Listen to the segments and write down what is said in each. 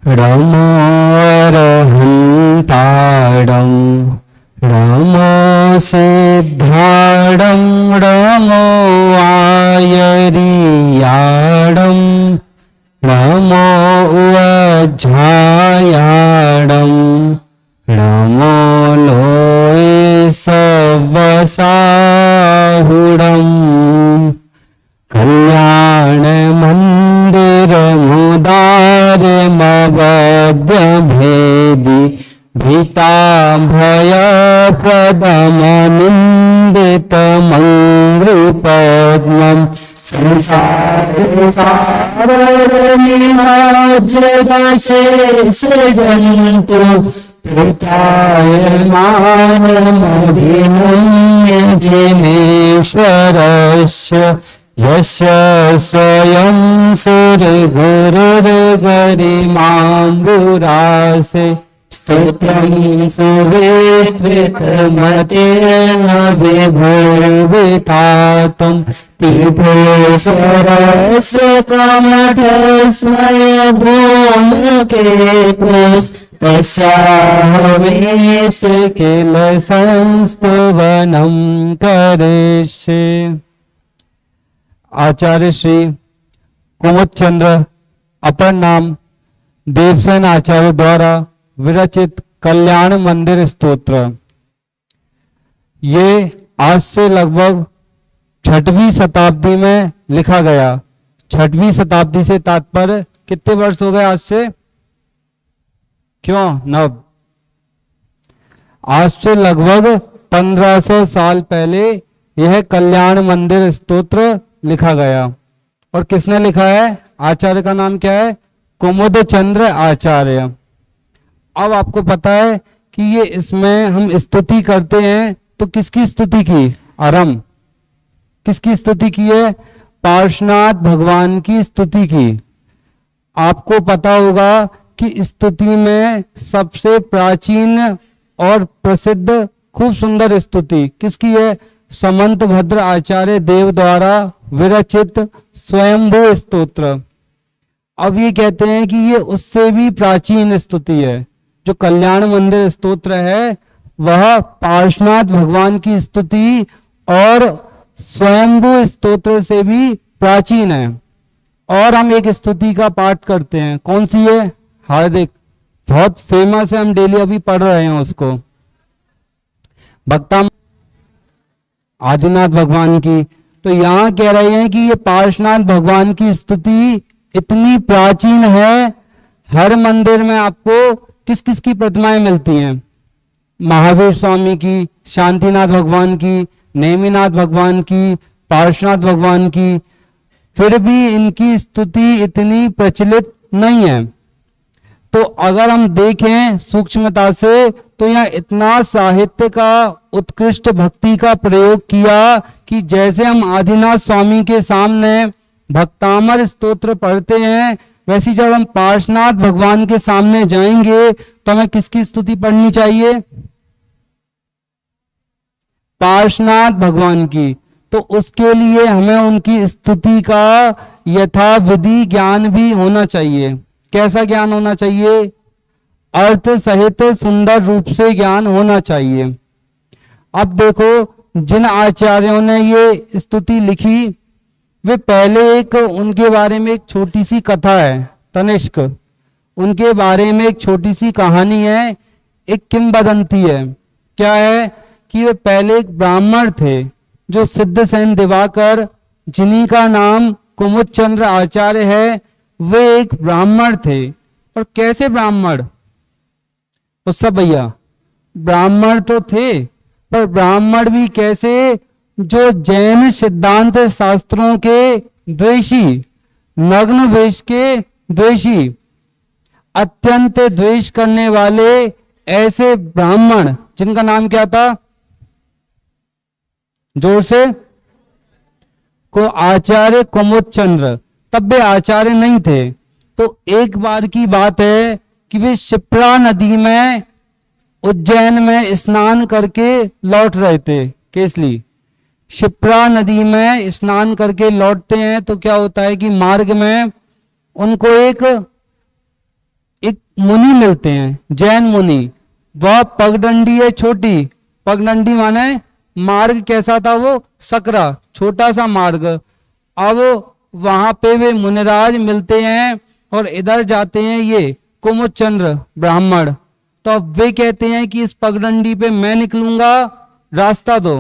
रमो अरहन्ताडं रमो सिद्धाडं रमो आयरियाडं रमो वज्झायाडं रमो लोये सवसाहुडं कल्याण मंदिर मुदार मवद्य भेदी भीता भय प्रदमनिंदित मंगृपद्मं संसार सारनिहाज्यदशेष जन्तु प्रतायमानमभिनम्य जिनेश्वरस्य यस्य स्वयं सुरगुरुर्गरिमाम्बुरासे स्तोत्रं सुविस्मृतमतेन विभुर्विधातुं तीर्थेश्वरस्य कमठस्मय भूमके तस्याहमेष किल संस्तवनं करिष्ये। आचार्य श्री कुमुद चंद्र अपर नाम देवसेन आचार्य द्वारा विरचित कल्याण मंदिर स्तोत्र। ये आज से लगभग 6वीं शताब्दी में लिखा गया। 6वीं शताब्दी से तात्पर्य कितने वर्ष हो गए आज से? क्यों? नव। आज से लगभग 1500 साल पहले यह कल्याण मंदिर स्तोत्र लिखा गया। और किसने लिखा है? आचार्य का नाम क्या है? कुमुद चंद्र आचार्य। अब आपको पता है कि ये इसमें हम स्तुति करते हैं तो किसकी स्तुति की? आरंभ किसकी स्तुति की है? पार्श्वनाथ भगवान की स्तुति की। आपको पता होगा कि स्तुति में सबसे प्राचीन और प्रसिद्ध खूब सुंदर स्तुति किसकी है? समंत भद्र आचार्य देव द्वारा विरचित स्वयंभू स्तोत्र। अब ये कहते हैं कि ये उससे भी प्राचीन स्तुति है। जो कल्याण मंदिर स्तोत्र है वह पार्श्वनाथ भगवान की स्तुति और स्वयंभू स्तोत्र से भी प्राचीन है। और हम एक स्तुति का पाठ करते हैं। कौन सी है? हार्दिक, बहुत फेमस है, हम डेली अभी पढ़ रहे हैं उसको। भक्ता आदिनाथ भगवान की। तो यहाँ कह रहे हैं कि ये पार्श्वनाथ भगवान की स्तुति इतनी प्राचीन है। हर मंदिर में आपको किस किस की प्रतिमाएं मिलती हैं? महावीर स्वामी की, शांतिनाथ भगवान की, नेमिनाथ भगवान की, पार्श्वनाथ भगवान की। फिर भी इनकी स्तुति इतनी प्रचलित नहीं है। तो अगर हम देखें सूक्ष्मता से तो यहाँ इतना साहित्य का उत्कृष्ट भक्ति का प्रयोग किया कि जैसे हम आदिनाथ स्वामी के सामने भक्तामर स्तोत्र पढ़ते हैं, वैसे जब हम पार्श्वनाथ भगवान के सामने जाएंगे तो हमें किसकी स्तुति पढ़नी चाहिए? पार्श्वनाथ भगवान की। तो उसके लिए हमें उनकी स्तुति का यथाविधि ज्ञान भी होना चाहिए। कैसा ज्ञान होना चाहिए? अर्थ सहित सुंदर रूप से ज्ञान होना चाहिए। अब देखो, जिन आचार्यों ने ये स्तुति लिखी वे पहले एक उनके बारे में एक छोटी सी कथा है। तनिष्क, उनके बारे में एक छोटी सी कहानी है, एक किंवदंती है। क्या है कि वे पहले एक ब्राह्मण थे जो सिद्धसेन दिवाकर, जिन्हीं का नाम कुमुद चंद्र आचार्य है, वे एक ब्राह्मण थे। और कैसे ब्राह्मण? उससे भैया ब्राह्मण तो थे, पर ब्राह्मण भी कैसे? जो जैन सिद्धांत शास्त्रों के द्वेषी, नग्न वेश के द्वेषी, अत्यंत द्वेष करने वाले ऐसे ब्राह्मण, जिनका नाम क्या था? जोर से को आचार्य कुमुद चंद्र। तब वे आचार्य नहीं थे। तो एक बार की बात है कि वे शिप्रा नदी में उज्जैन में स्नान करके लौट रहे थे। केसली शिप्रा नदी में स्नान करके लौटते हैं तो क्या होता है कि मार्ग में उनको एक एक मुनि मिलते हैं, जैन मुनि। वह पगडंडी है छोटी, पगडंडी माने मार्ग कैसा था, वो सकरा छोटा सा मार्ग। अब वहां पे वे मुनिराज मिलते हैं और इधर जाते हैं ये कुमुदचंद्र ब्राह्मण। तो अब वे कहते हैं कि इस पगडंडी पे मैं निकलूंगा, रास्ता दो।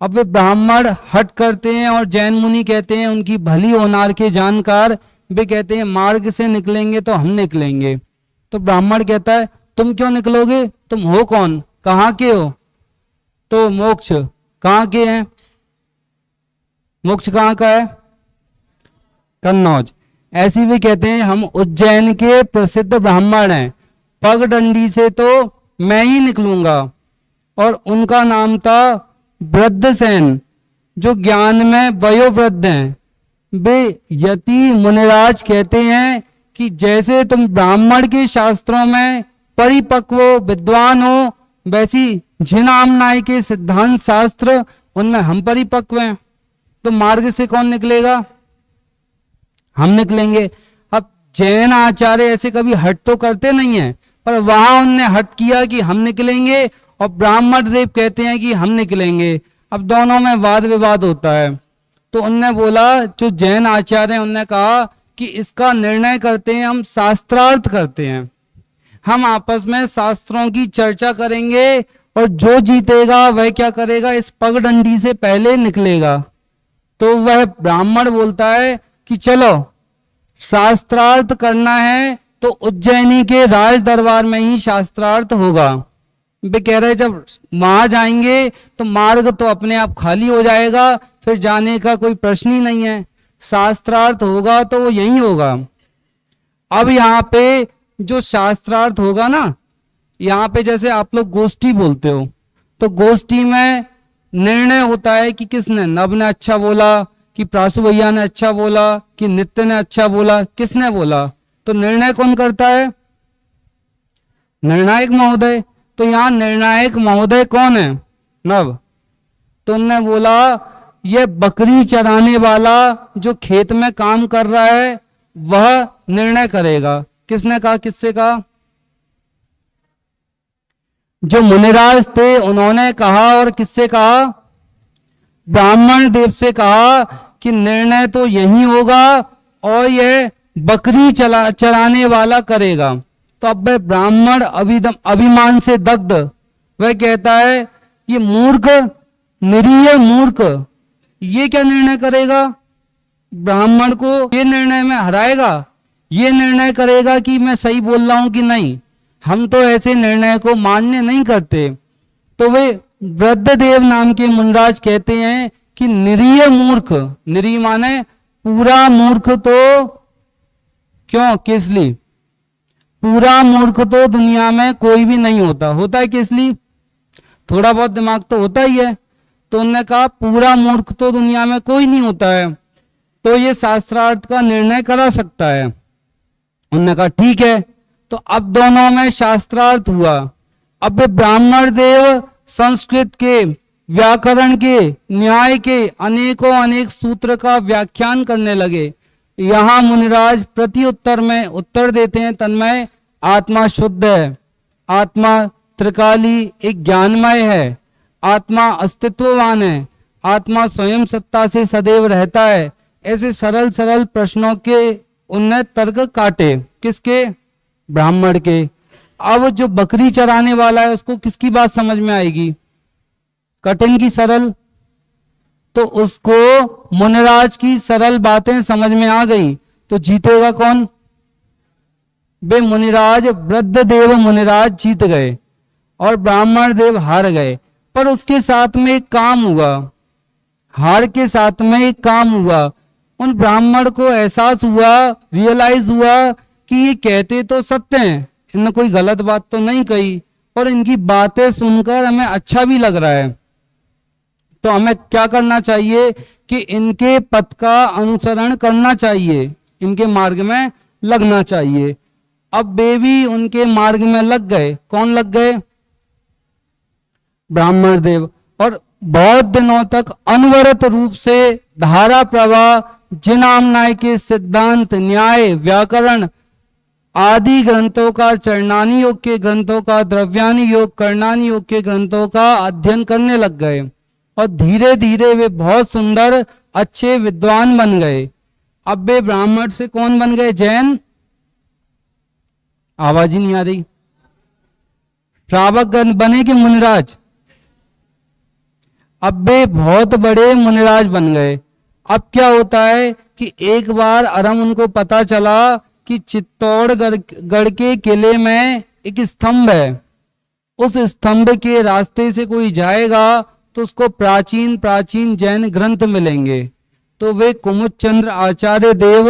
अब वे ब्राह्मण हट करते हैं और जैन मुनि कहते हैं, उनकी भली होनार के जानकार, वे कहते हैं मार्ग से निकलेंगे तो हम निकलेंगे। तो ब्राह्मण कहता है तुम क्यों निकलोगे, तुम हो कौन, कहाँ के हो। तो मोक्ष कहाँ के हैं, मोक्ष कहाँ का है, कन्नौज। ऐसे वे कहते हैं हम उज्जैन के प्रसिद्ध ब्राह्मण हैं, पगडंडी से तो मैं ही निकलूंगा। और उनका नाम था वृद्धसेन, जो ज्ञान में वयोवृद्ध हैं। वे यति मुनिराज कहते हैं कि जैसे तुम ब्राह्मण के शास्त्रों में परिपक्व विद्वान हो, वैसी जिनामनाय के सिद्धांत शास्त्र उनमें हम परिपक्व हैं। तो मार्ग से कौन निकलेगा, हम निकलेंगे। अब जैन आचार्य ऐसे कभी हट तो करते नहीं है, पर वहां उनने हट किया कि हम निकलेंगे, और ब्राह्मण देव कहते हैं कि हम निकलेंगे। अब दोनों में वाद विवाद होता है। तो उनने बोला, जो जैन आचार्य हैं, उनने कहा कि इसका निर्णय करते हैं हम, शास्त्रार्थ करते हैं, हम आपस में शास्त्रों की चर्चा करेंगे, और जो जीतेगा वह क्या करेगा, इस पगडंडी से पहले निकलेगा। तो वह ब्राह्मण बोलता है कि चलो शास्त्रार्थ करना है तो उज्जैनी के राज दरबार में ही शास्त्रार्थ होगा। वे कह रहे जब वहां जाएंगे तो मार्ग तो अपने आप खाली हो जाएगा, फिर जाने का कोई प्रश्न ही नहीं है, शास्त्रार्थ होगा तो वो यही होगा। अब यहाँ पे जो शास्त्रार्थ होगा ना, यहाँ पे जैसे आप लोग गोष्ठी बोलते हो, तो गोष्ठी में निर्णय होता है कि किसने, नभ ने अच्छा बोला, कि प्रासु भैया ने अच्छा बोला, कि नित्य ने अच्छा बोला, किसने बोला। तो निर्णय कौन करता है, निर्णायक महोदय। तो यहाँ निर्णायक महोदय कौन है, नभ। तो उनने बोला ये बकरी चराने वाला जो खेत में काम कर रहा है वह निर्णय करेगा। किसने कहा, किससे कहा, जो मुनिराज थे उन्होंने कहा। और किससे कहा, ब्राह्मण देव से कहा कि निर्णय तो यही होगा और यह बकरी चराने वाला करेगा। तो अब वह ब्राह्मण अभिमान से दग्ध, वह कहता है ये मूर्ख, निरीह मूर्ख, ये क्या निर्णय करेगा, ब्राह्मण को ये निर्णय में हराएगा, ये निर्णय करेगा कि मैं सही बोल रहा हूं कि नहीं, हम तो ऐसे निर्णय को मान्य नहीं करते। तो वे वृद्धदेव नाम के मुनिराज कहते हैं कि निरीह मूर्ख, निरीह माने पूरा मूर्ख, तो क्यों, किस लिए, पूरा मूर्ख तो दुनिया में कोई भी नहीं होता, होता है किस लिए, थोड़ा बहुत दिमाग तो होता ही है। तो उन्होंने कहा पूरा मूर्ख तो दुनिया में कोई नहीं होता है, तो ये शास्त्रार्थ का निर्णय करा सकता है। उन्होंने कहा ठीक है। तो अब दोनों में शास्त्रार्थ हुआ। अब ब्राह्मण देव संस्कृत के, व्याकरण के, न्याय के अनेक सूत्र का व्याख्यान करने लगे। यहाँ मुनिराज प्रति उत्तर में उत्तर देते हैं, तन्मय आत्मा शुद्ध है, आत्मा त्रिकाली एक ज्ञानमय है, आत्मा अस्तित्ववान है, आत्मा स्वयं सत्ता से सदैव रहता है। ऐसे सरल सरल प्रश्नों के उन्नत तर्क काटे, किसके, ब्राह्मण के। अब जो बकरी चराने वाला है उसको किसकी बात समझ में आएगी, कठिन की सरल, तो उसको मुनिराज की सरल बातें समझ में आ गई। तो जीतेगा कौन, वे मुनिराज, वृद्धदेव मुनिराज जीत गए और ब्राह्मण देव हार गए। पर उसके साथ में एक काम हुआ, हार के साथ में एक काम हुआ। उन ब्राह्मण को एहसास हुआ, रियलाइज हुआ कि ये कहते तो सत्य हैं, इन्होंने कोई गलत बात तो नहीं कही, और इनकी बातें सुनकर हमें अच्छा भी लग रहा है। तो हमें क्या करना चाहिए कि इनके पथ का अनुसरण करना चाहिए, इनके मार्ग में लगना चाहिए। अब वे भी उनके मार्ग में लग गए। कौन लग गए, ब्राह्मण देव। और बहुत दिनों तक अनवरत रूप से धारा प्रवाह, जिनामनाय के सिद्धांत, न्याय, व्याकरण आदि ग्रंथों का, चरणानी योग के ग्रंथों का, द्रव्यानी योग, कर्णानी योग के ग्रंथों का अध्ययन करने लग गए और धीरे धीरे वे बहुत सुंदर अच्छे विद्वान बन गए। अब वे ब्राह्मण से कौन बन गए? जैन। आवाज ही नहीं आ रही। श्रावक बने कि मुनिराज? अब वे बहुत बड़े मुनिराज बन गए। अब क्या होता है कि एक बार अरम उनको पता चला कि चित्तौड़गढ़ के किले में एक स्तंभ है, उस स्तंभ के रास्ते से कोई जाएगा तो उसको प्राचीन प्राचीन जैन ग्रंथ मिलेंगे। तो वे कुमुदचंद्र आचार्य देव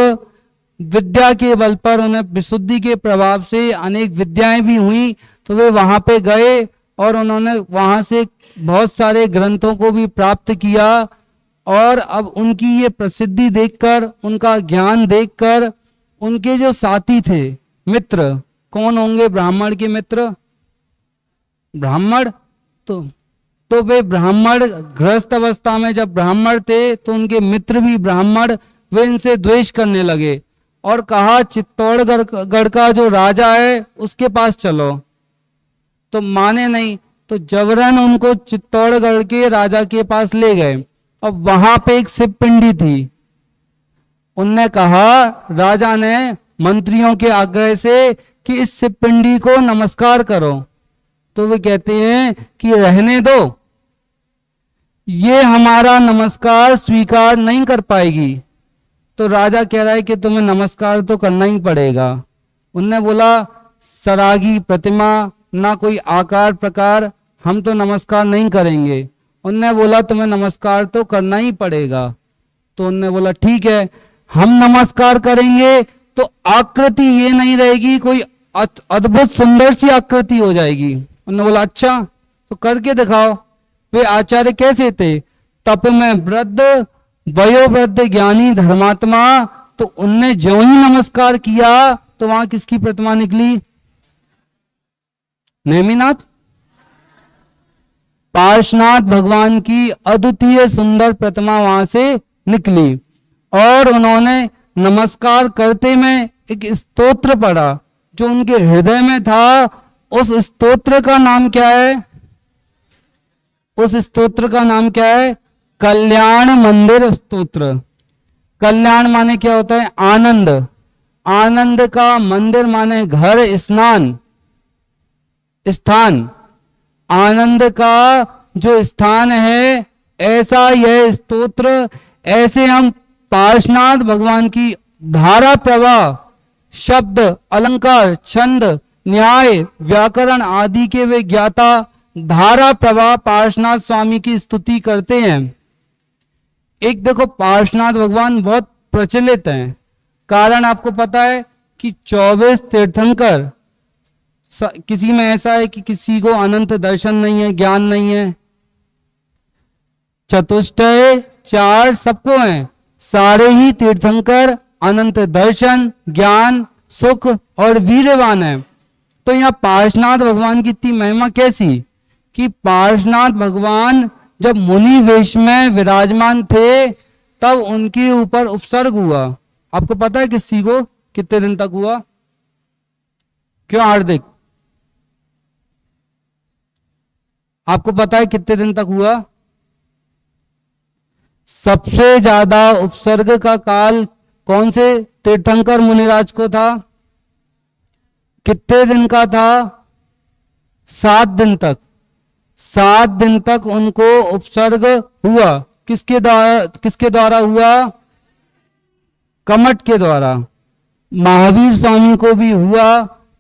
विद्या के बल पर, उन्हें विशुद्धि के प्रभाव से अनेक विद्याएं भी हुई, तो वे वहां पे गए और उन्होंने वहां से बहुत सारे ग्रंथों को भी प्राप्त किया। और अब उनकी ये प्रसिद्धि देखकर, उनका ज्ञान देखकर, उनके जो साथी थे, मित्र, कौन होंगे ब्राह्मण के मित्र? ब्राह्मण। तो वे ब्राह्मण गृहस्थ अवस्था में जब ब्राह्मण थे तो उनके मित्र भी ब्राह्मण, वे इनसे द्वेष करने लगे और कहा चित्तौड़गढ़ का जो राजा है उसके पास चलो। तो माने नहीं, तो जबरन उनको चित्तौड़गढ़ के राजा के पास ले गए। अब वहां पे एक शिव पिंडी थी। उनने कहा, राजा ने मंत्रियों के आग्रह से, कि इस शिव पिंडी को नमस्कार करो। तो वे कहते हैं कि रहने दो, ये हमारा नमस्कार स्वीकार नहीं कर पाएगी। तो राजा कह रहा है कि तुम्हें नमस्कार तो करना ही पड़ेगा। उनने बोला, सरागी प्रतिमा, ना कोई आकार प्रकार, हम तो नमस्कार नहीं करेंगे। उनने बोला तुम्हें नमस्कार तो करना ही पड़ेगा। तो उनने बोला ठीक है, हम नमस्कार करेंगे तो आकृति ये नहीं रहेगी, कोई अद्भुत सुंदर सी आकृति हो जाएगी। उन्होंने बोला अच्छा, तो करके दिखाओ। वे आचार्य कैसे थे? तप में वृद्ध, वयोवृद्ध, ज्ञानी, धर्मात्मा। तो उनने जो ही नमस्कार किया तो वहां किसकी प्रतिमा निकली? नेमिनाथ, पार्श्वनाथ भगवान की अद्वितीय सुंदर प्रतिमा वहां से निकली। और उन्होंने नमस्कार करते में एक स्तोत्र पढ़ा जो उनके हृदय में था। उस स्तोत्र का नाम क्या है? उस स्तोत्र का नाम क्या है? कल्याण मंदिर स्तोत्र। कल्याण माने क्या होता है? आनंद। आनंद का मंदिर माने घर, स्नान, स्थान। आनंद का जो स्थान है, ऐसा यह स्तोत्र। ऐसे हम पार्श्वनाथ भगवान की धारा प्रवाह, शब्द, अलंकार, छंद, न्याय, व्याकरण आदि के वे ज्ञाता धारा प्रवाह पार्श्वनाथ स्वामी की स्तुति करते हैं। एक देखो, पार्श्वनाथ भगवान बहुत प्रचलित हैं। कारण आपको पता है कि 24 तीर्थंकर, किसी में ऐसा है कि किसी को अनंत दर्शन नहीं है, ज्ञान नहीं है। चतुष्टय 4 सबको हैं, सारे ही तीर्थंकर अनंत दर्शन, ज्ञान, सुख और वीरवान है। तो यहाँ पार्श्वनाथ भगवान की इतनी महिमा कैसी कि पार्श्वनाथ भगवान जब मुनि वेश में विराजमान थे तब उनके ऊपर उपसर्ग हुआ। आपको पता है किसी को कितने दिन तक हुआ? क्यों हार्दिक, आपको पता है कितने दिन तक हुआ? सबसे ज्यादा उपसर्ग का काल कौन से तीर्थंकर मुनिराज को था? कितने दिन का था? 7 दिन तक। 7 दिन तक उनको उपसर्ग हुआ। किसके द्वारा हुआ? कमट के द्वारा। महावीर स्वामी को भी हुआ,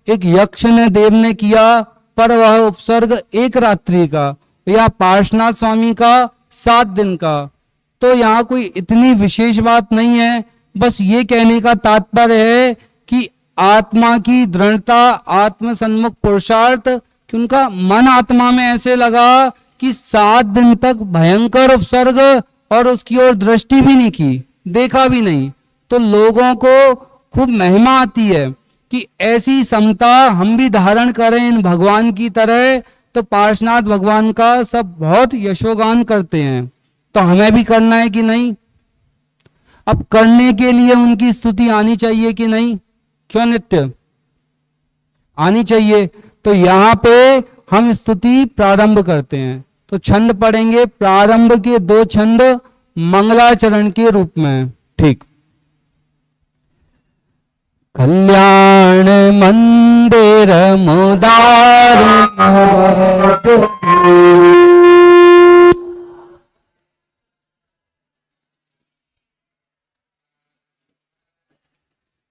एक यक्ष ने, देव ने किया, पर वह उपसर्ग 1 रात्रि का। या पार्श्वनाथ स्वामी का 7 दिन का। तो यहाँ कोई इतनी विशेष बात नहीं है, बस ये कहने का तात्पर्य है कि आत्मा की दृढ़ता, आत्म सन्मुख पुरुषार्थ, कि उनका मन आत्मा में ऐसे लगा कि 7 दिन तक भयंकर उपसर्ग और उसकी ओर दृष्टि भी नहीं की, देखा भी नहीं। तो लोगों को खूब महिमा आती है कि ऐसी समता हम भी धारण करें इन भगवान की तरह। तो पार्श्वनाथ भगवान का सब बहुत यशोगान करते हैं, तो हमें भी करना है कि नहीं? अब करने के लिए उनकी स्तुति आनी चाहिए कि नहीं? क्यों नित्य? आनी चाहिए। तो यहाँ पे हम स्तुति प्रारंभ करते हैं, तो छंद पढ़ेंगे। प्रारंभ के 2 छंद मंगलाचरण के रूप में। ठीक। कल्याण मंदिर मुदार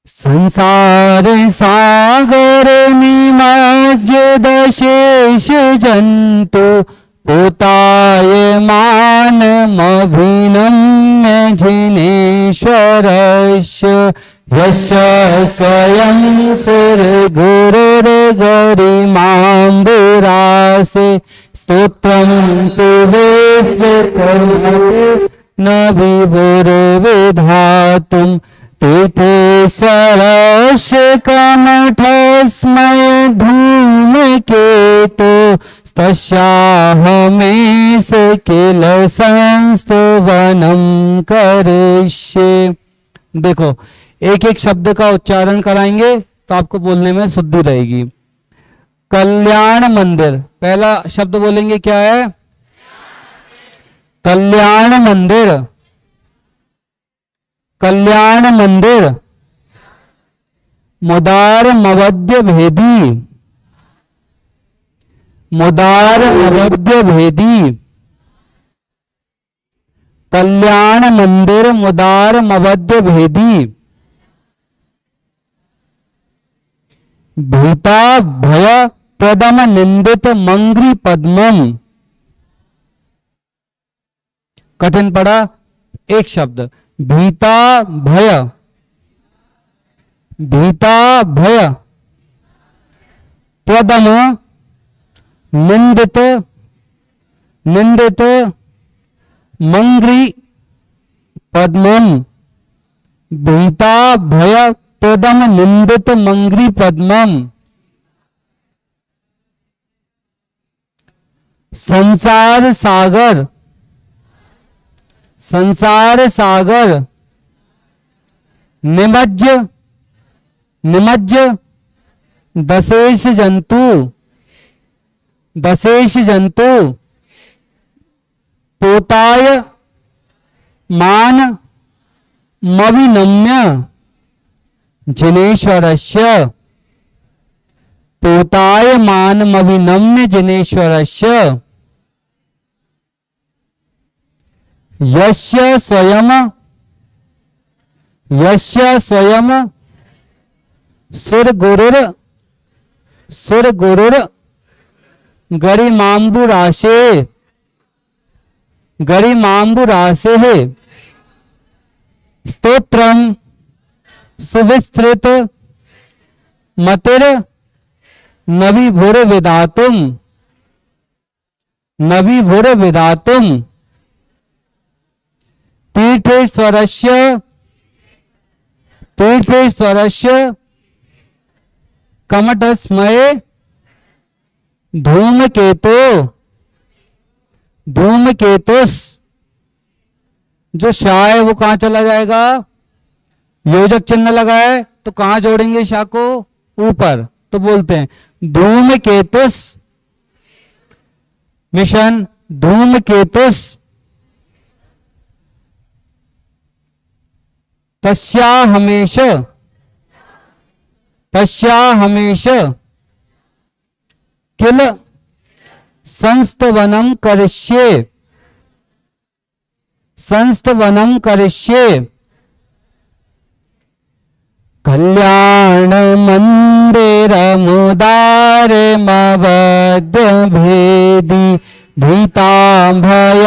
संसार सागर निमज्जित शेष जंतु पोतायमानमभिनम्य जिनेश्वरस्य यस्य स्वयं सुरगुरुर्गरिमाम्बुरासे स्तोत्रं सुविस्तृतं न विभुर्विधातुं तीर्थेश्वरस्य कमठस्मय धूमकेतु तस्याहमेष किल संस्तवनं करिष्ये। देखो, एक एक शब्द का उच्चारण कराएंगे तो आपको बोलने में शुद्धि रहेगी। कल्याण मंदिर, पहला शब्द बोलेंगे क्या है? कल्याण मंदिर। कल्याण मंदिर। मुदार मवद्य भेदी। मुदार मवद्य भेदी। कल्याण मंदिर मुदार मवद्य भेदी। भीता भय प्रदम निंदित मंग्री पद्मम। कठिन पड़ा, एक शब्द। भीता भय। भीता भय प्रदम निंदित निंदित मंग्री पद्मम। भीता भय प्रदम निंदित मंग्री पद्मम। संसार सागर। संसार सागर निमज्ज निमज्ज दशेष जंतु। दशेष जंतु पोताय मान मविनम्य जिनेश्वरस्य। पोताय मान मविनम्य जिनेश्वरस्य। यस्य स्वयं सुरगुरुर गरिमाम्बुरासे। गरिमाम्बुरासे है स्तोत्रम सुविस्तृत मतिर नविभुर विधातुम। नविभुर विधातुम। तीर्थेश्वरस्य तीर्थेश्वरस्य कमठस्मय धूमकेतु। धूमकेतुस। जो शाह है वो कहां चला जाएगा? योजक चिन्ह लगा है तो कहां जोड़ेंगे शाह को? ऊपर। तो बोलते हैं धूमकेतुस मिशन। धूमकेतुस तस्या हमेश किल संस्तवनम करिष्ये। संस्तवनम करिष्ये। कल्याण मंदिर मुदार मवद्य भेदी भीताभय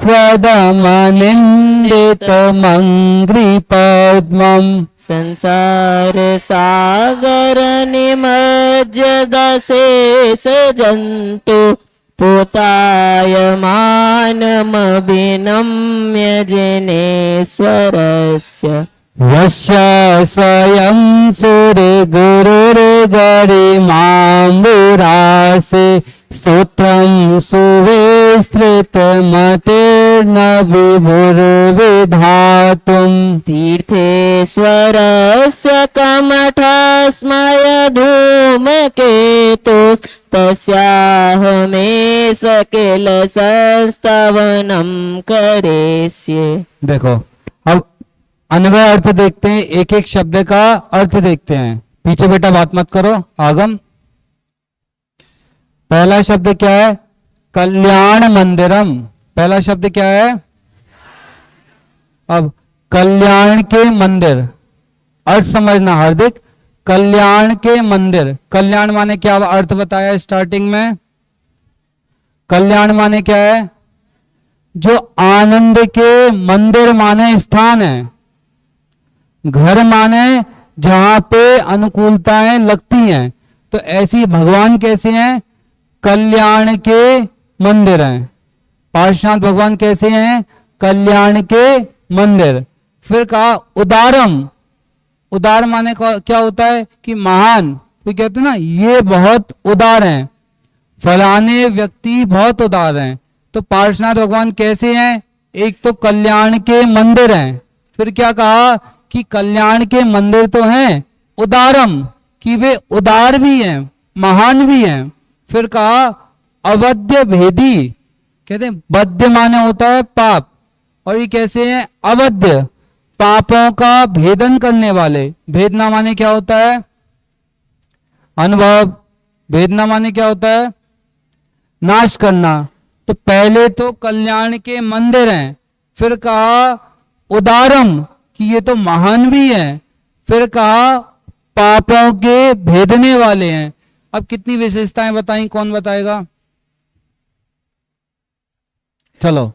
प्रदम निंदित मंग्री पद्मम। संसार सागर निमज्जित शेष जंतु पोतायमानमभिनम्य जिनेश्वरस्य। यस्य स्वयं सुरगुरुर्गरिमाम्बुरासे स्तोत्रं सुविस्तृतमते न विभुर्विधातुम् तीर्थेश्वरस्य कमठस्मय धूमकेतुस्तस्याहमेष किल संस्तवनं करिष्ये। देखो अब अन्वय अर्थ देखते हैं, एक एक शब्द का अर्थ देखते हैं। पीछे बेटा बात मत करो, आगम। पहला शब्द क्या है? कल्याण मंदिरम। पहला शब्द क्या है? अब कल्याण के मंदिर, अर्थ समझना हार्दिक। कल्याण के मंदिर, कल्याण माने क्या अर्थ बताया स्टार्टिंग में? कल्याण माने क्या है? जो आनंद के मंदिर माने स्थान है, घर माने जहां पे अनुकूलताएं लगती हैं। तो ऐसी भगवान कैसे हैं? कल्याण के मंदिर हैं। पार्श्वनाथ भगवान कैसे हैं? कल्याण के मंदिर। फिर कहा उदारम। उदार माने क्या होता है? कि महान। तो कहते हैं ना ये बहुत उदार हैं, फलाने व्यक्ति बहुत उदार हैं। तो पार्श्वनाथ भगवान कैसे हैं? एक तो कल्याण के मंदिर हैं, फिर क्या कहा कि कल्याण के मंदिर तो हैं उदारम, कि वे उदार भी हैं, महान भी हैं। फिर कहा अवध्य भेदी। कहते हैं बद्ध माने होता है पाप, और ये कैसे हैं? अवध्य, पापों का भेदन करने वाले। भेदना माने क्या होता है? अनुभव। भेदना माने क्या होता है? नाश करना। तो पहले तो कल्याण के मंदिर हैं, फिर कहा उदारम कि ये तो महान भी हैं, फिर कहा पापों के भेदने वाले हैं। अब कितनी विशेषताएं बताई, कौन बताएगा? चलो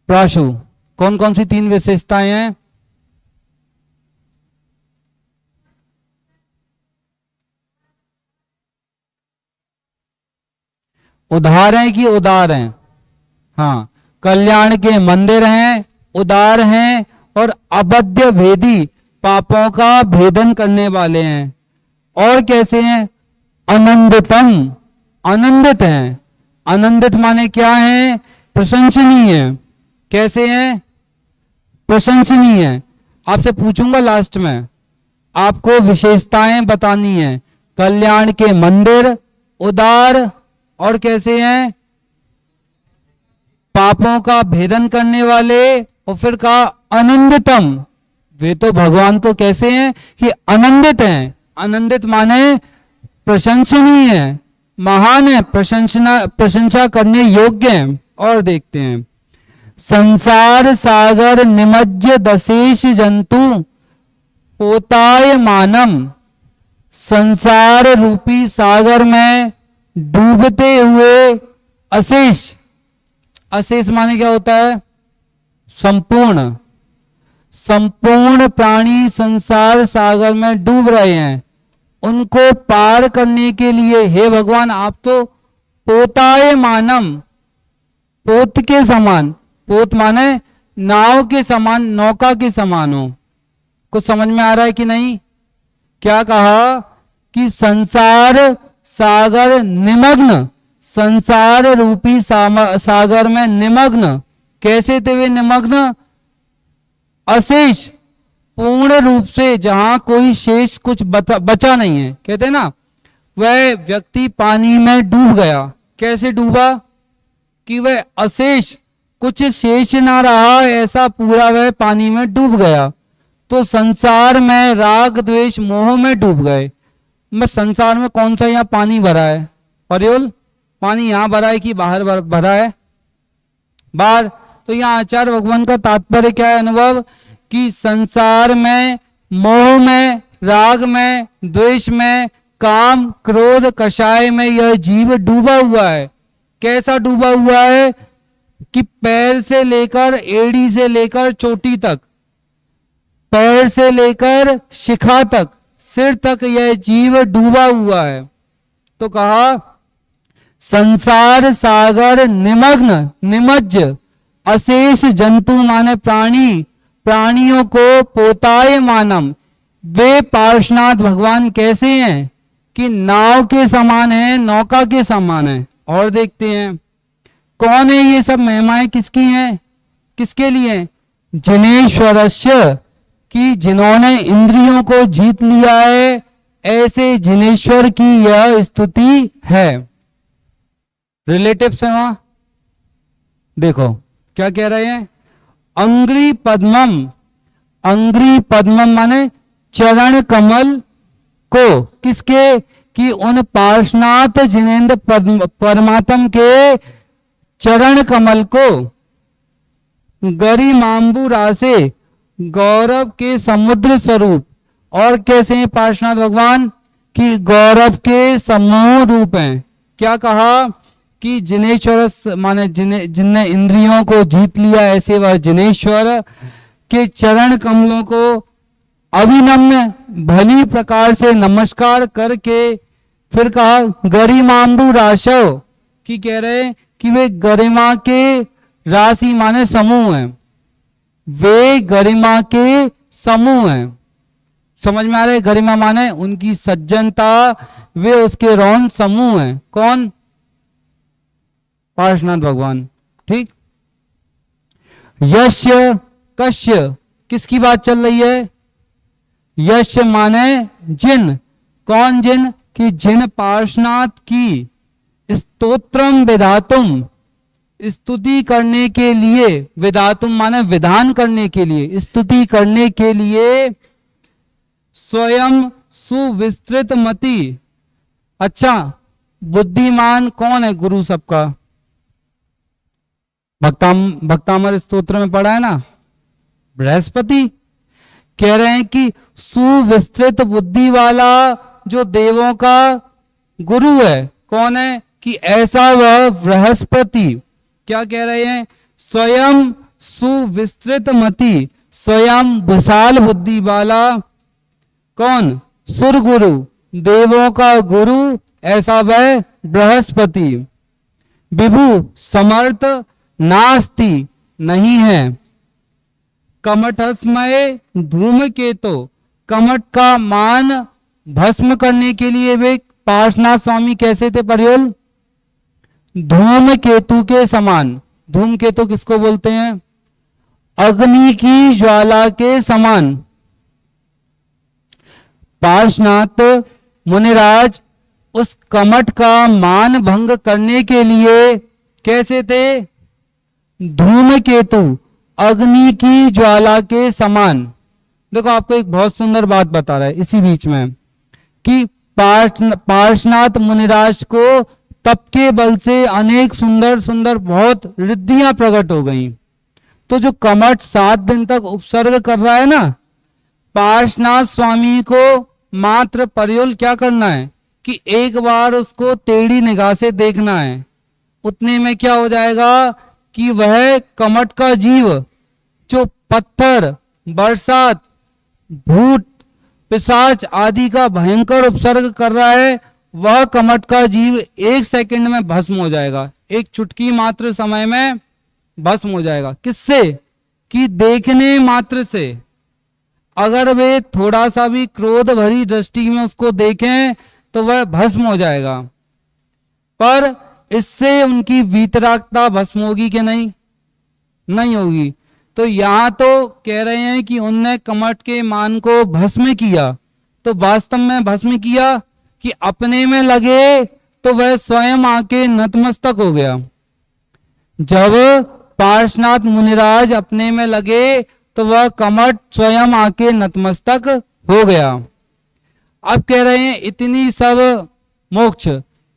प्राशु, कौन कौन सी 3 विशेषताएं हैं? उदार हैं कि उदार हैं? हाँ, कल्याण के मंदिर हैं, उदार हैं, और अबद्ध भेदी, पापों का भेदन करने वाले हैं। और कैसे हैं? आनंदितम, आनंदित हैं। आनंदित माने क्या है? प्रशंसनीय है। कैसे हैं? प्रशंसनीय है। आपसे पूछूंगा लास्ट में, आपको विशेषताएं बतानी है। कल्याण के मंदिर, उदार, और कैसे हैं? पापों का भेदन करने वाले, और फिर कहा आनंदितम। वे तो भगवान तो कैसे हैं? कि आनंदित हैं। आनंदित माने प्रशंसनीय है, महान है, प्रशंसा करने योग्य है। और देखते हैं, संसार सागर निमज्ज दशेष जंतु पोताय मानम। संसार रूपी सागर में डूबते हुए अशेष। अशेष माने क्या होता है? संपूर्ण। संपूर्ण प्राणी संसार सागर में डूब रहे हैं, उनको पार करने के लिए हे भगवान आप तो पोताय मानम, पोत के समान। पोत माने नाव के समान, नौका के समान हो। कुछ समझ में आ रहा है कि नहीं? क्या कहा कि संसार सागर निमग्न, संसार रूपी सागर में निमग्न। कैसे थे वे निमग्न? अशेष, पूर्ण रूप से, जहां कोई शेष कुछ बचा नहीं है। कहते हैं ना वह व्यक्ति पानी में डूब गया। कैसे डूबा? कि वह अशेष, कुछ शेष ना रहा, ऐसा पूरा वह पानी में डूब गया। तो संसार में राग द्वेष मोह में डूब गए। मैं संसार में कौन सा यहाँ पानी भरा है? परियोल, पानी यहाँ भरा है कि बाहर भरा है? बाहर। तो यहाँ आचार्य भगवान का तात्पर्य क्या है? अनुभव कि संसार में मोह में, राग में, द्वेष में, काम क्रोध कषाय में यह जीव डूबा हुआ है। कैसा डूबा हुआ है? कि पैर से लेकर, एड़ी से लेकर चोटी तक, पैर से लेकर शिखा तक, सिर तक यह जीव डूबा हुआ है। तो कहा संसार सागर निमग्न, निमज्ज, अशेष जंतु माने प्राणी, प्राणियों को पोताय मानम। वे पार्श्वनाथ भगवान कैसे हैं? कि नाव के समान है, नौका के समान है। और देखते हैं, कौन है ये सब महिमाएं किसकी हैं, किसके लिए हैं? जिनेश्वरस्य, कि जिन्होंने इंद्रियों को जीत लिया है, ऐसे जिनेश्वर की यह स्तुति है। रिलेटिव से वहां देखो क्या कह रहे हैं, अंग्री पद्मम, अंग्री पद्मम माने चरण कमल को, किसके, कि उन पार्श्वनाथ जिनेन्द्र परमात्म के चरण कमल को, गरिमांबु रासे, गौरव के समुद्र स्वरूप। और कैसे हैं पार्श्वनाथ भगवान, कि गौरव के समूह रूप हैं। क्या कहा कि जिनेश्वर माने जिनने इंद्रियों को जीत लिया, ऐसे वह जिनेश्वर के चरण कमलों को अभिनम्य भली प्रकार से नमस्कार करके, फिर कहा गरिमांबु राशव, कि कह रहे कि वे गरिमा के राशि माने समूह हैं, वे गरिमा के समूह हैं। समझ में आ रहे, गरिमा माने उनकी सज्जनता, वे उसके रौन समूह हैं। कौन, पार्श्वनाथ भगवान। ठीक, यश्य कश्य, किसकी बात चल रही है, यश्य माने जिन, कौन जिन, कि जिन पार्श्वनाथ की स्तोत्रम विधातुम, स्तुति करने के लिए, विधातुम माने विधान करने के लिए, स्तुति करने के लिए, स्वयं सुविस्तृत मति। अच्छा, बुद्धिमान कौन है गुरु सबका, भक्तामर स्तोत्र में पढ़ा है ना, बृहस्पति। कह रहे हैं कि सुविस्तृत बुद्धि वाला जो देवों का गुरु है, कौन है, कि ऐसा वह बृहस्पति। क्या कह रहे हैं, स्वयं सुविस्तृत मति, स्वयं विशाल बुद्धि वाला, कौन, सुर गुरु, देवों का गुरु, ऐसा वह बृहस्पति। विभु समर्थ नास्ति, नहीं है। कमठस्मय धूमकेतु, कमठ का मान भस्म करने के लिए वे पार्श्वनाथ स्वामी कैसे थे प्रयोल, धूमकेतु के समान। धूमकेतु किसको बोलते हैं, अग्नि की ज्वाला के समान। पार्श्वनाथ मुनिराज उस कमठ का मान भंग करने के लिए कैसे थे, धूमकेतु, अग्नि की ज्वाला के समान। देखो आपको एक बहुत सुंदर बात बता रहा है इसी बीच में, कि पार्श्वनाथ मुनिराज को तप के बल से अनेक सुंदर सुंदर बहुत रिद्धियां प्रकट हो गईं। तो जो कमठ 7 दिन तक उपसर्ग कर रहा है ना, पार्श्वनाथ स्वामी को मात्र प्रयोल क्या करना है, कि एक बार उसको टेढ़ी निगाह से देखना है। उतने में क्या हो जाएगा, कि वह कमठ का जीव जो पत्थर, बरसात, भूत, पिशाच आदि का भयंकर उपसर्ग कर रहा है, वह कमठ का जीव 1 सेकंड में भस्म हो जाएगा, एक चुटकी मात्र समय में भस्म हो जाएगा। किससे, कि देखने मात्र से। अगर वे थोड़ा सा भी क्रोध भरी दृष्टि में उसको देखें तो वह भस्म हो जाएगा। पर इससे उनकी वीतरागता भस्म होगी कि नहीं, नहीं होगी। तो यहां तो कह रहे हैं कि उनने कमठ के मान को भस्म किया, तो वास्तव में भस्म किया कि अपने में लगे तो वह स्वयं आके नतमस्तक हो गया। जब पार्श्वनाथ मुनिराज अपने में लगे तो वह कमठ स्वयं आके नतमस्तक हो गया। अब कह रहे हैं इतनी सब मोक्ष,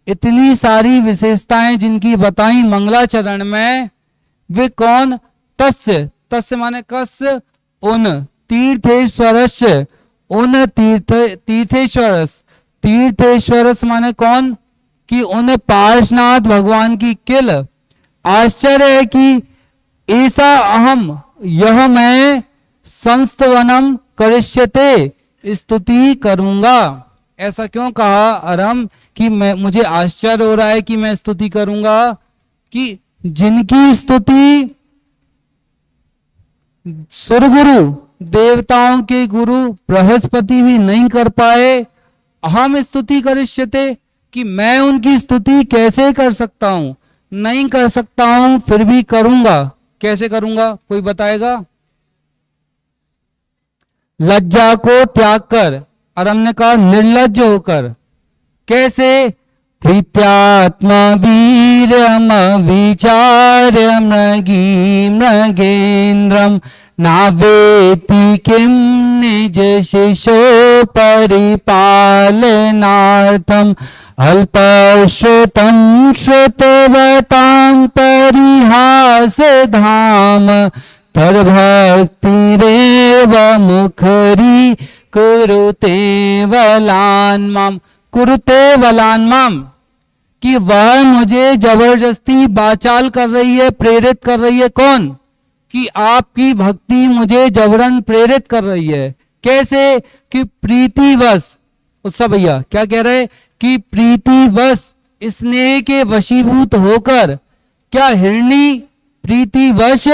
इतनी सारी विशेषताएं जिनकी बताई मंगलाचरण में, वे कौन, तस्य, तस्य माने कस्य, उन तीर्थेश्वरस्य, उन तीर्थेश्वरस, तीर्थेश्वरस माने कौन, कि उन पार्श्वनाथ भगवान की किल। आश्चर्य है कि ऐसा अहम, यह मैं संस्तवनम करिष्यते, स्तुति करूंगा। ऐसा क्यों कहा अरम, कि मैं, मुझे आश्चर्य हो रहा है कि मैं स्तुति करूंगा, कि जिनकी स्तुति सुरगुरु, देवताओं के गुरु बृहस्पति भी नहीं कर पाए, हम स्तुति करिष्यते, कि मैं उनकी स्तुति कैसे कर सकता हूं। नहीं कर सकता हूं फिर भी करूंगा। कैसे करूंगा, कोई बताएगा? लज्जा को त्याग कर, और हमने कहा निर्लज्ज होकर। कैसे? प्रीत्यात्मा वीरम विचार मृगी मृगेन्द्रम नावेति किम निज शिशो परिपालनार्थम अल्पश्रुतं श्रुतवतां परिहास धाम तद्भक्तिरेव मुखरी कुरुते वलान्माम। कुरुते वलान्माम, कि वह मुझे जबरदस्ती बाचाल कर रही है, प्रेरित कर रही है। कौन? कि आपकी भक्ति मुझे जबरन प्रेरित कर रही है। कैसे? कि प्रीतिवश, उत्सव भैया क्या कह रहे? कि प्रीतिवश स्नेह के वशीभूत होकर, क्या हिरणी प्रीतिवश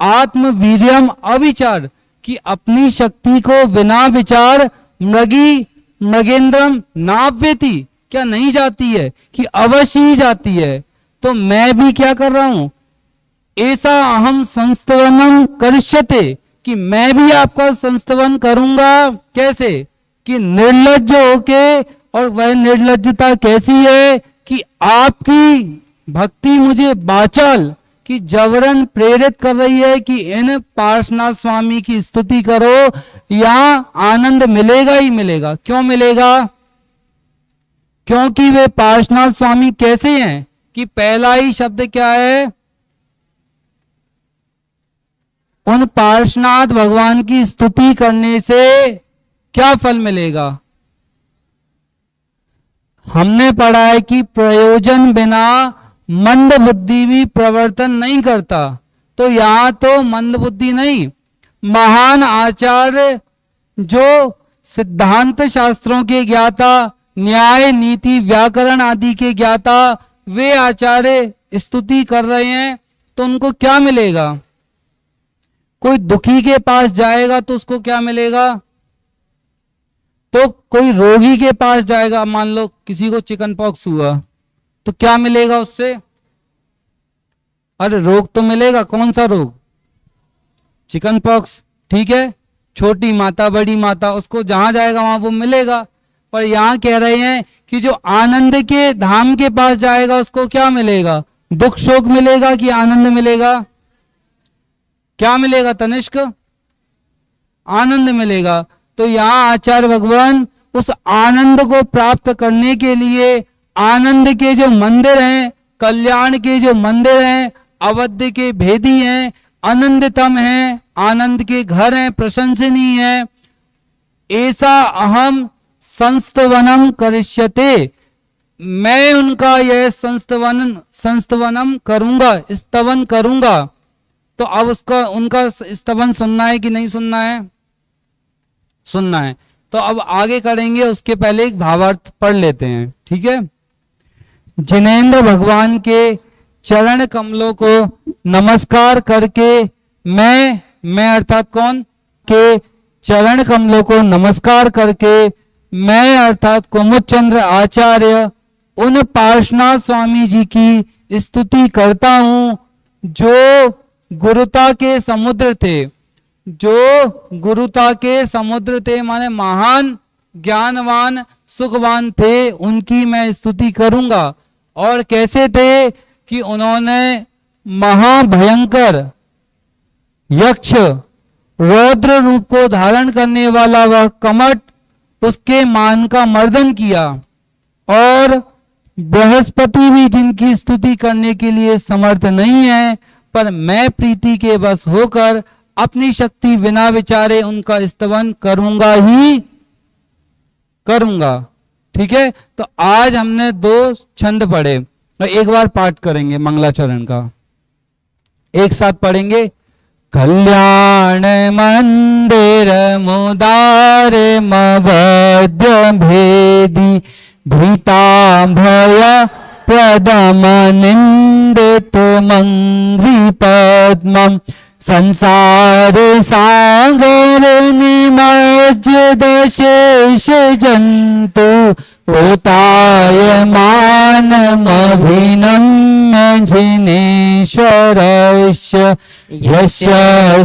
आत्मवीर्यम अविचार, कि अपनी शक्ति को बिना विचार मृगी मृगेंद्रम नाव्यति, क्या नहीं जाती है? कि अवश्य ही जाती है। तो मैं भी क्या कर रहा हूं? ऐसा अहम संस्तवनम करिष्यते, कि मैं भी आपका संस्तवन करूंगा। कैसे? कि निर्लज्ज होके। और वह निर्लज्जता कैसी है? कि आपकी भक्ति मुझे बाचाल कि जबरन प्रेरित कर रही है कि इन पार्श्वनाथ स्वामी की स्तुति करो, यहां आनंद मिलेगा ही मिलेगा। क्यों मिलेगा? क्योंकि वे पार्श्वनाथ स्वामी कैसे हैं? कि पहला ही शब्द क्या है? उन पार्श्वनाथ भगवान की स्तुति करने से क्या फल मिलेगा? हमने पढ़ा है कि प्रयोजन बिना मंद बुद्धि भी प्रवर्तन नहीं करता। तो यहां तो मंद बुद्धि नहीं, महान आचार्य जो सिद्धांत शास्त्रों के ज्ञाता, न्याय नीति व्याकरण आदि के ज्ञाता, वे आचार्य स्तुति कर रहे हैं। तो उनको क्या मिलेगा? कोई दुखी के पास जाएगा तो उसको क्या मिलेगा? तो कोई रोगी के पास जाएगा, मान लो किसी को चिकन पॉक्स हुआ, तो क्या मिलेगा उससे? अरे रोग तो मिलेगा। कौन सा रोग? चिकन पॉक्स, ठीक है। छोटी माता बड़ी माता, उसको जहां जाएगा वहां वो मिलेगा। पर यहां कह रहे हैं कि जो आनंद के धाम के पास जाएगा उसको क्या मिलेगा? दुख शोक मिलेगा कि आनंद मिलेगा? क्या मिलेगा तनिष्क? आनंद मिलेगा। तो यहां आचार्य भगवान उस आनंद को प्राप्त करने के लिए आनंद के जो मंदिर हैं, कल्याण के जो मंदिर हैं, अवध्य के भेदी हैं, आनंदतम हैं, आनंद के घर हैं, प्रशंसनीय हैं, ऐसा अहम संस्तवनम करिष्यते, मैं उनका यह संस्तवनम करूंगा, स्तवन करूंगा। तो अब उसका उनका स्तवन सुनना है कि नहीं सुनना है? सुनना है। तो अब आगे करेंगे, उसके पहले एक भावार्थ पढ़ लेते हैं, ठीक है। जिनेंद्र भगवान के चरण कमलों को नमस्कार करके मैं अर्थात कौन के चरण कमलों को नमस्कार करके मैं अर्थात कुमुदचंद्र आचार्य उन पार्श्वनाथ स्वामी जी की स्तुति करता हूं जो गुरुता के समुद्र थे। जो गुरुता के समुद्र थे माने महान ज्ञानवान सुखवान थे, उनकी मैं स्तुति करूंगा। और कैसे थे? कि उन्होंने महाभयंकर यक्ष रौद्र रूप को धारण करने वाला वह कमट, उसके मान का मर्दन किया। और बृहस्पति भी जिनकी स्तुति करने के लिए समर्थ नहीं है, पर मैं प्रीति के बस होकर अपनी शक्ति बिना विचारे उनका स्तवन करूंगा ही करूंगा। ठीक है। तो आज हमने 2 छंद पढ़े, एक बार पाठ करेंगे मंगलाचरण का, एक साथ पढ़ेंगे। कल्याण मंदिर मुदार मवद्य भेदी भीता भय प्रदम निंदित मंग्री पद्मम संसार सागर निमज्जित शेष जंतु उतायमानमभिनम्य जिनेश्वरस्य यस्य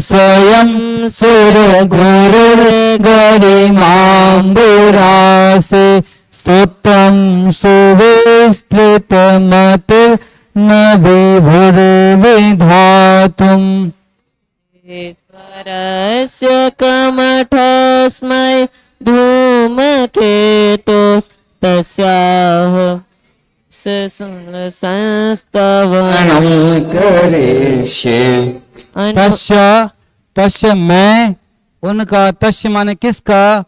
स्वयं सुरगुरुर्गरिमाम्बुरासे स्तोत्रं सुविस्तृतमत् न विभुर्विधातुम्। ईश्वरस्य कमठस्मै धूमकेतुस् तस्याः संस्तवनं करिष्ये। तस्य तस्य मैं उनका, तस्य माने किसका,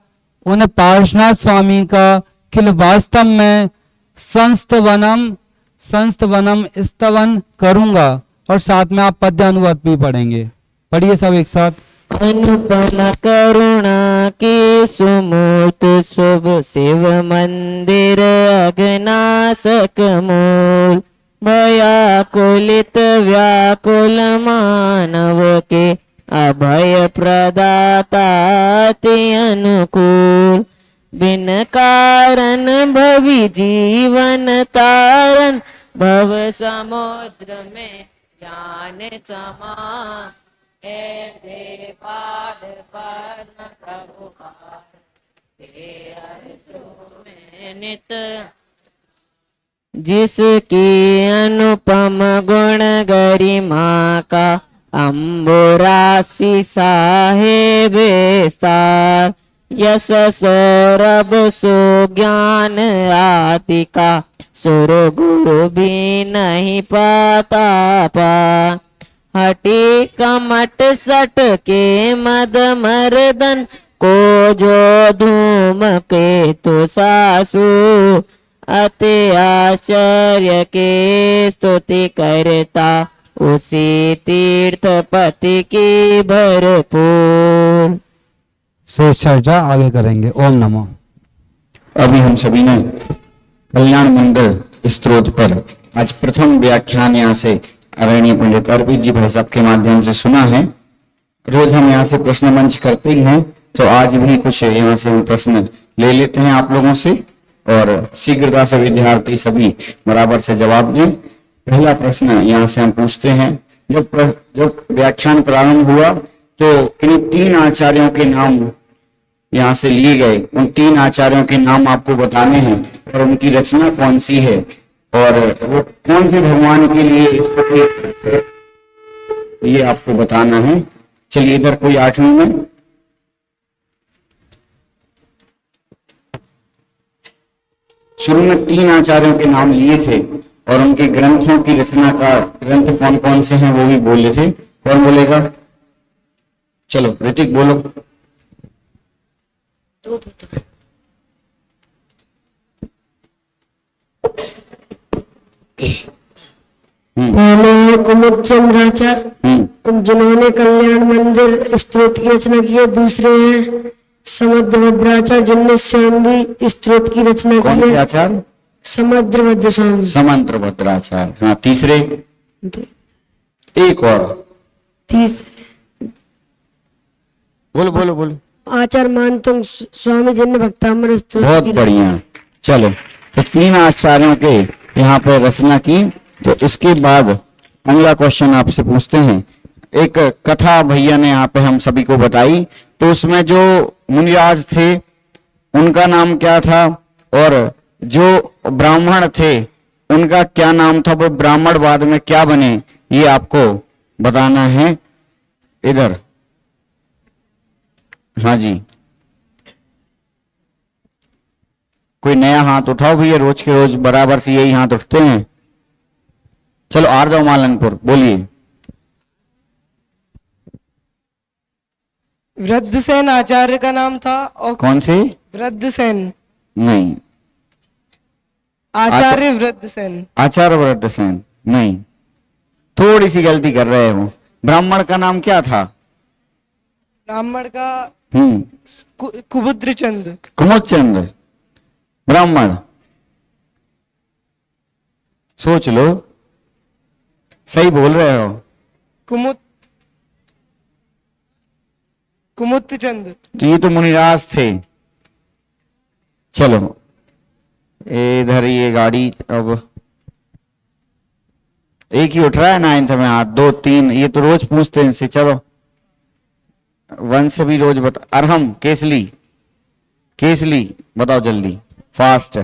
उन पार्श्वनाथ स्वामी का, किल वास्तव में संस्तवनम संस्तवनम स्तवन करूंगा। और साथ में आप पद्य अनुवाद भी पढ़ेंगे। पढ़िए सब एक साथ। अनुपम करुणा के सुमूर्त शुभ शिव मंदिर अघनासक मूल भयाकुलित व्याकुल मानव के अभय प्रदाता ते अनुकूल बिन कारण भवि जीवन तारण भव समुद्र में ज्ञान समा ऐसे पाद पद्म प्रभु ते अर्जो में नित जिसकी अनुपम गुण गरिमा का अम्बुरासी साहेब विस्तार यश सौरभ सुज्ञान आदि का सुर गुरु भी नहीं पाता पा हटी कमट सट के मद मर्दन को जो धूम के तो सासु अति आश्चर्य के स्तुति करता उसी तीर्थपति की भरपूर। शेष चर्चा आगे करेंगे। ओम नमो। अभी हम सभी ने कल्याण मंदिर स्तोत्र पर आज प्रथम व्याख्यान यहाँ से आदरणीय पंडित अर्पित जी भाई साहब के माध्यम से सुना है। रोज हम यहाँ से प्रश्न मंच करते ही हैं, तो आज भी कुछ यहाँ से हम प्रश्न ले लेते हैं आप लोगों से और शीघ्रता से विद्यार्थी सभी बराबर से जवाब दें। पहला प्रश्न यहाँ से हम पूछते हैं। जब व्याख्यान प्रारंभ हुआ तो किन्हीं 3 आचार्यों के नाम यहाँ से लिए गए। उन 3 आचार्यों के नाम आपको बताने हैं और उनकी रचना कौन सी है और वो कौन से भगवान के लिए ये आपको बताना है। चलिए इधर कोई 8वीं में शुरू में 3 आचार्यों के नाम लिए थे और उनके ग्रंथों की रचना का ग्रंथ कौन कौन से हैं वो भी बोले थे। कौन बोलेगा? चलो ऋतिक बोलो। पहले है कुमुद चंद्राचार्य जिन्होंने कल्याण मंदिर स्तोत्र की रचना की है। दूसरे हैं समुद्र भद्राचार्य जिनने श्यामवी स्तोत्र की रचना कौन की से है। आचार्य? समुद्र भद्र स्वामी। समंत्र भद्राचार्य। हाँ, तीसरे एक और तीसरे बोलो बोलो बोलो। आचार्य मानतुंग स्वामी जिनने भक्तामृत स्तोत्र बहुत की बढ़िया। चलो तो 3 आचार्यों के यहाँ पे रचना की। तो इसके बाद अगला क्वेश्चन आपसे पूछते हैं। एक कथा भैया ने यहाँ पे हम सभी को बताई, तो उसमें जो मुनिराज थे उनका नाम क्या था और जो ब्राह्मण थे उनका क्या नाम था, वो ब्राह्मण बाद में क्या बने, ये आपको बताना है। इधर हाँ जी, कोई नया हाथ उठाओ भैया, रोज के रोज बराबर से यही हाथ उठते हैं। चलो आ जाओ मालनपुर, बोलिए। वृद्धसेन आचार्य का नाम था। और कौन से? वृद्धसेन, नहीं, आचार्य वृद्धसेन। आचार्य वृद्धसेन नहीं, थोड़ी सी गलती कर रहे हो। ब्राह्मण का नाम क्या था? ब्राह्मण का कुबुद्रचंद। कुमुदचंद ब्राह्मण। सोच लो, सही बोल रहे हो। कुमुदचंद। तो ये तो मुनिराज थे। चलो इधर ये गाड़ी अब एक ही उठ रहा है 9th में हाथ, 2 3 ये तो रोज पूछते हैं इनसे। चलो 1 से भी रोज बता। अरहम, केसली, केसली बताओ जल्दी, फास्ट।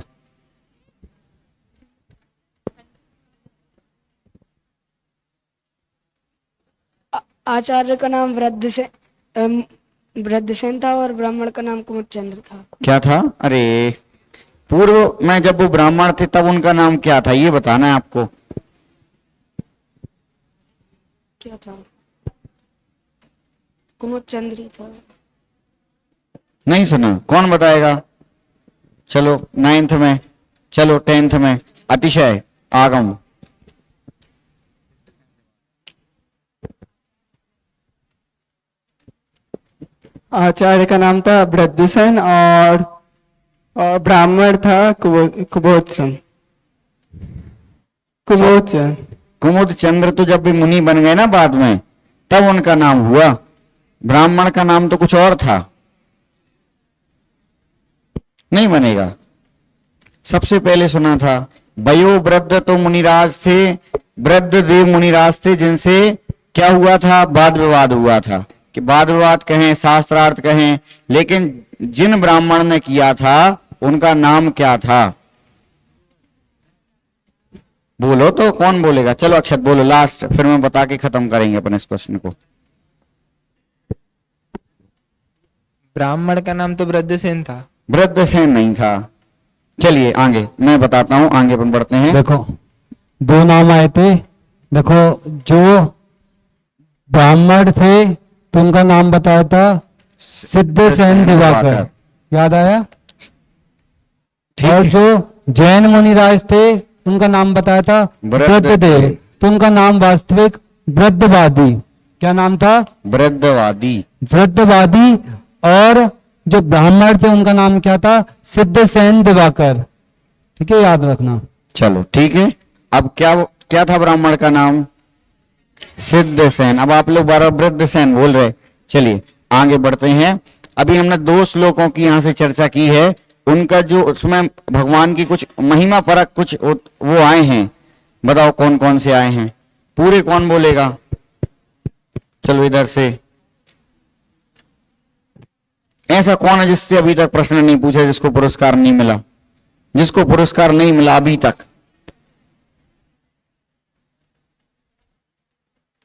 आचार्य का नाम वृद्धसेन था और ब्राह्मण का नाम कुमुदचंद्र था। क्या था? अरे पूर्व में जब वो ब्राह्मण थे तब उनका नाम क्या था, ये बताना है आपको। क्या था? कुमुदचंद्र ही था। नहीं सुना? कौन बताएगा? चलो 9th में, चलो 10th में। अतिशय, आगम। आचार्य का नाम था वृद्धसेन और ब्राह्मण था कुबोधचंद्र। कुमुद चंद्र तो जब भी मुनि बन गए ना बाद में, तब उनका नाम हुआ। ब्राह्मण का नाम तो कुछ और था। नहीं बनेगा। सबसे पहले सुना था वयो वृद्ध तो मुनिराज थे, वृद्ध देव मुनिराज थे, जिनसे क्या हुआ था? वाद विवाद हुआ था। कि वाद विवाद कहें, शास्त्रार्थ कहें, लेकिन जिन ब्राह्मण ने किया था उनका नाम क्या था? बोलो तो, कौन बोलेगा? चलो अक्षत बोलो लास्ट, फिर मैं बता के खत्म करेंगे अपने इस क्वेश्चन को। ब्राह्मण का नाम तो वृद्धसेन था। वृद्धसेन नहीं था। चलिए आगे मैं बताता हूं, आगे अपन बढ़ते हैं। देखो 2 नाम आए थे। देखो जो ब्राह्मण थे तो उनका नाम बताया था सिद्धसेन दिवाकर, याद आया? ठीक और है। जो जैन मुनिराज थे उनका नाम बताया था वृद्धदेव, तो उनका नाम वास्तविक वृद्धवादी। क्या नाम था? वृद्धवादी। वृद्धवादी। और जो ब्राह्मण थे उनका नाम क्या था? सिद्धसेन दिवाकर। ठीक है, याद रखना। चलो ठीक है। अब क्या क्या था ब्राह्मण का नाम? सिद्धसेन। अब आप लोग बार वृद्धसेन बोल रहे। चलिए आगे बढ़ते हैं। अभी हमने 2 श्लोकों की यहां से चर्चा की है। उनका जो उसमें भगवान की कुछ महिमा परक कुछ वो आए हैं। बताओ कौन कौन से आए हैं? पूरे कौन बोलेगा? चलो इधर से। ऐसा कौन है जिससे अभी तक प्रश्न नहीं पूछा, जिसको पुरस्कार नहीं मिला? जिसको पुरस्कार नहीं मिला अभी तक?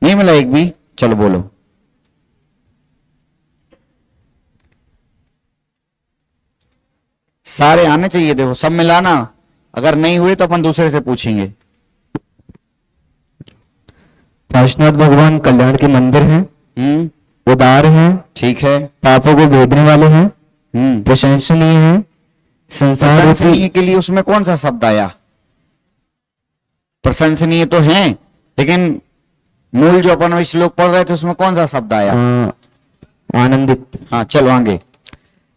नहीं मिला एक भी? चलो बोलो। सारे आने चाहिए। देखो सब मिलाना, अगर नहीं हुए तो अपन दूसरे से पूछेंगे। काशीनाथ भगवान कल्याण के मंदिर हैं, उदार हैं, ठीक है। पापों को भेदने वाले हैं, प्रशंसनीय हैं, संसार प्रशंसनीय के लिए उसमें कौन सा शब्द आया? प्रशंसनीय तो हैं, लेकिन मूल जो अपन श्लोक पढ़ रहे थे उसमें कौन सा शब्द आया? आनंदित। हाँ चलो आगे।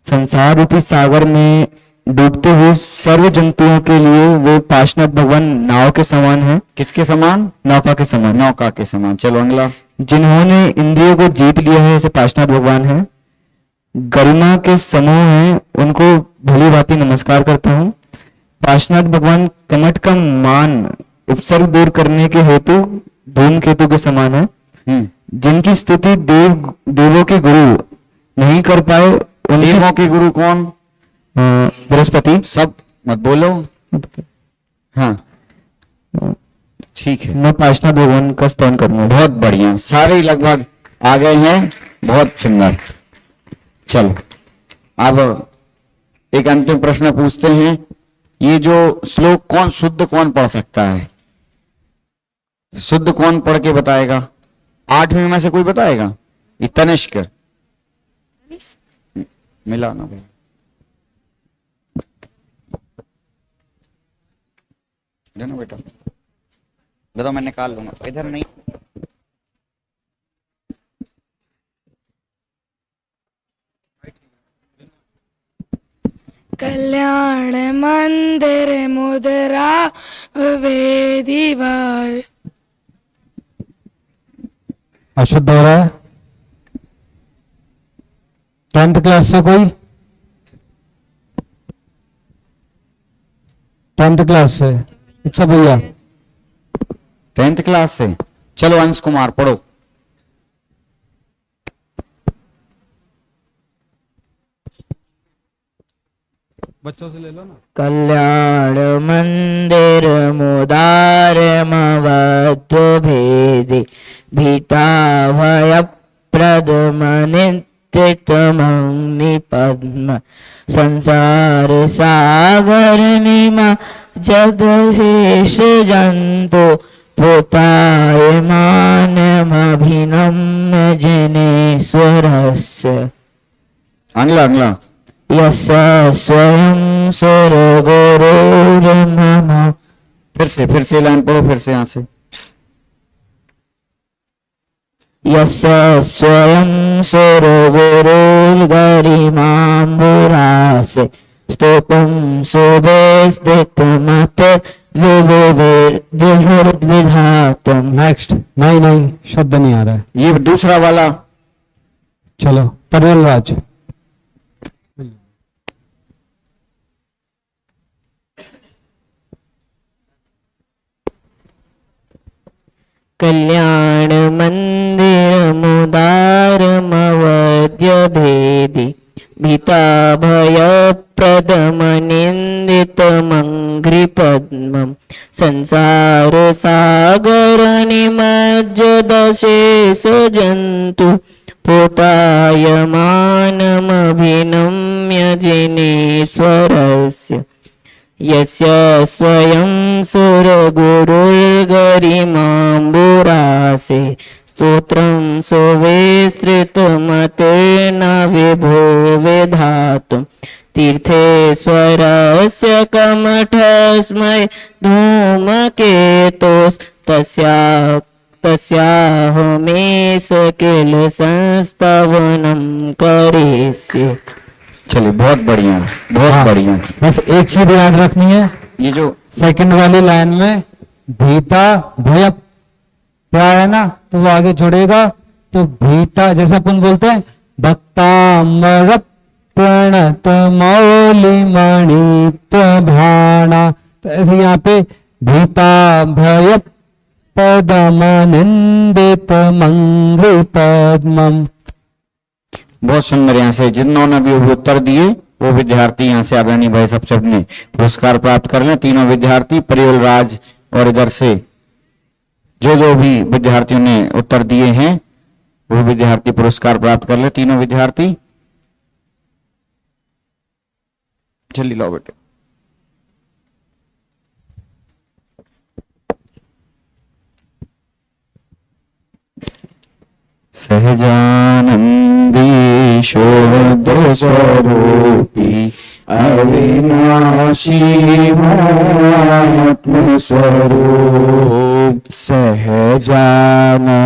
संसार रूपी सागर में डूबते हुए सर्व जंतुओं के लिए वो पाशनाथ भगवान नाव के समान है। किसके समान? नौका के समान। नौका के समान। चलो अगला। जिन्होंने इंद्रियों को जीत लिया है ऐसे पाशनाथ भगवान है। गरिमा के समूह हैं, उनको भली भांति नमस्कार करता हूँ। पाशनाथ भगवान कमट का मान उपसर्ग दूर करने के हेतु धूमकेतु के समान है। जिनकी स्तुति देवों के गुरु नहीं कर पाए, देवों के गुरु कौन? बृहस्पति। सब मत बोलो। हाँ ठीक है। मैं पाशनाथ भगवान का स्तवन करूंगा। बहुत बढ़िया, सारे ही लगभग आ गए हैं। बहुत सुंदर। चलो अब एक अंतिम प्रश्न पूछते हैं। ये जो श्लोक कौन शुद्ध कौन पढ़ सकता है? शुद्ध कौन पढ़ के बताएगा? 8वीं में से कोई बताएगा? ये तनिष्क मिला ना भाई? देना बेटा, बताओ मैं निकाल लूंगा। इधर नहीं। कल्याण मंदिर मुद्रा वेदी बार। अशुद्ध हो रहा है? 10th क्लास से कोई? 10th क्लास से। अच्छा भैया 10th क्लास से। चलो अंश कुमार पढ़ो। बच्चों से ले लो ना। कल्याण मंदिर मुदार मवध्व भेदि भीता भय प्रदम नित्यतमग्नि पद्म संसार सागर निमा जगहेश जंतु पोताय मानमभिनम्य जनेश्वरस्य अगला अगला। यस स्वयं सर्वगुरुर्मम। फिर से लाइन पढ़ो, फिर से यहाँ से। यस स्वयं सर्वगुरुर्गरिमाम्बुरासे स्तोत्रं सुवेस्थितमत विविधविधातुम्। नेक्स्ट। नहीं नहीं शब्द नहीं आ रहा है। ये दूसरा वाला। चलो परियल राज। कल्याण मंदिर मुदार मवद्य भेदि भीता भय प्रदम निंदित मंग्रि पद्मम संसार सागर निमज्जदशेष जंतु पोताय मानमभिनम्य जिनेश्वरस्य यस्य स्वयं सुरगुरुर्गरिमाम्बुरासे स्तोत्रं सुविस्तृतमतेन विभो विधातुं तीर्थेश्वरस्य कमठस्मै तस्याहमेष किल संस्तवनं करिष्ये। चलिए बहुत बढ़िया, बहुत हाँ। बढ़िया। बस एक चीज याद रखनी है, ये जो सेकंड वाली लाइन में भीता भय क्या है ना, तो वो आगे छोड़ेगा तो भीता जैसे अपन बोलते हैं भक्ताम्बर प्रणत मौलि मणि प्रभाणा, तो ऐसे यहाँ पे भीता भय पदम निंदित मंगल पद्मम। बहुत सुंदर। यहाँ से जिन्होंने भी उत्तर दिए वो विद्यार्थी यहाँ से आदरणीय भाई साहब सबने पुरस्कार प्राप्त कर लें। तीनों विद्यार्थी परियल राज और इधर से जो भी विद्यार्थियों ने उत्तर दिए हैं वो विद्यार्थी पुरस्कार प्राप्त कर ले। तीनों विद्यार्थी चलिए लो बेटे। सहजानंदी शोध स्वरूपी अविनाशी आत्म स्वरूप सहजानंदी